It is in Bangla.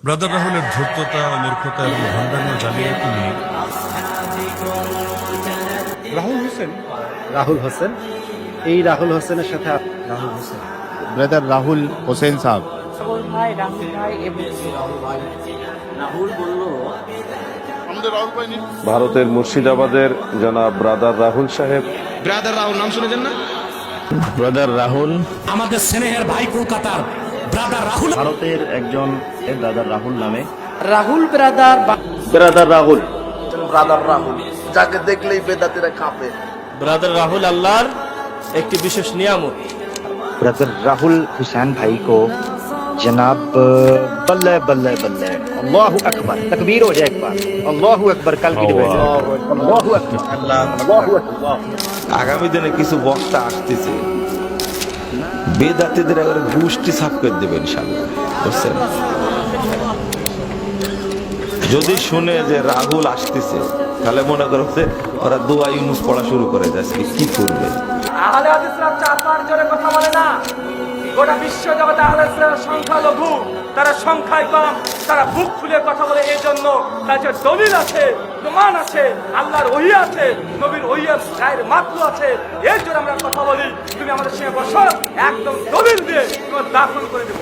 ব্রাদার রাহুলের ধূর্ততা ও মূর্খতা এবং ভণ্ডামি ও জালিয়াতি নিয়ে রাহুল হোসেন, এই রাহুল হোসেনের সাথে রাহুল হোসেন, ব্রাদার রাহুল হোসেন সাহেব। রাহুল ভাই, রাহুল ভাই এবং ভারতের মুর্শিদাবাদের জনাব ব্রাদার রাহুল সাহেব। ব্রাদার রাহুল নাম শুনেছেন না? ব্রাদার রাহুল আমাদের স্নেহের ভাই কলকাতার ব্রাদার রাহুল। ভারতের একজন ব্রাদার রাহুল নামে Rahul brother brother Rahul, brother Rahul যাকে দেখলেই বেদাতিরা কাঁপে। ব্রাদার রাহুল আল্লাহর একটি বিশেষ নিয়ামত। ब्रदर राहुल हुसैन भाई को जनाब बल्ले बल्ले बल्ले अल्लाहु अकबर, तकबीर हो जाए एक बार, अल्लाहु अकबर। कल की डिबेट अल्लाहु अकबर, अल्लाहु अकबर। আগামী দিনে কিছু বক্তা আসতেছে, বেদাতিদের একেবারে গোষ্ঠী সাফ করে দেবে ইনশাআল্লাহ, বুঝছেন? যদি শুনে যে রাহুল আসতেছে তাহলে মনে করো যে ওরা দোয়া ইউনুস পড়া শুরু করে যাচ্ছে, কি করবে? আহলে হাদিসরা 4-5 জনের কথা বলে না। গোটা বিশ্ব জগতে আহলে হাদিসরা সংখ্যালঘু, তারা সংখ্যায় কম, তারা বুক খুলে কথা বলে। এই জন্য তাদের দলিল আছে, প্রমাণ আছে, আল্লাহর ওহী আছে, নবীর ওহীর গায়ের মাতলু আছে। এর জন্য আমরা কথা বলি। তুমি আমাদের সঙ্গে বসো, একদম দলিল দিয়ে তোমার দাফন করে দেবো।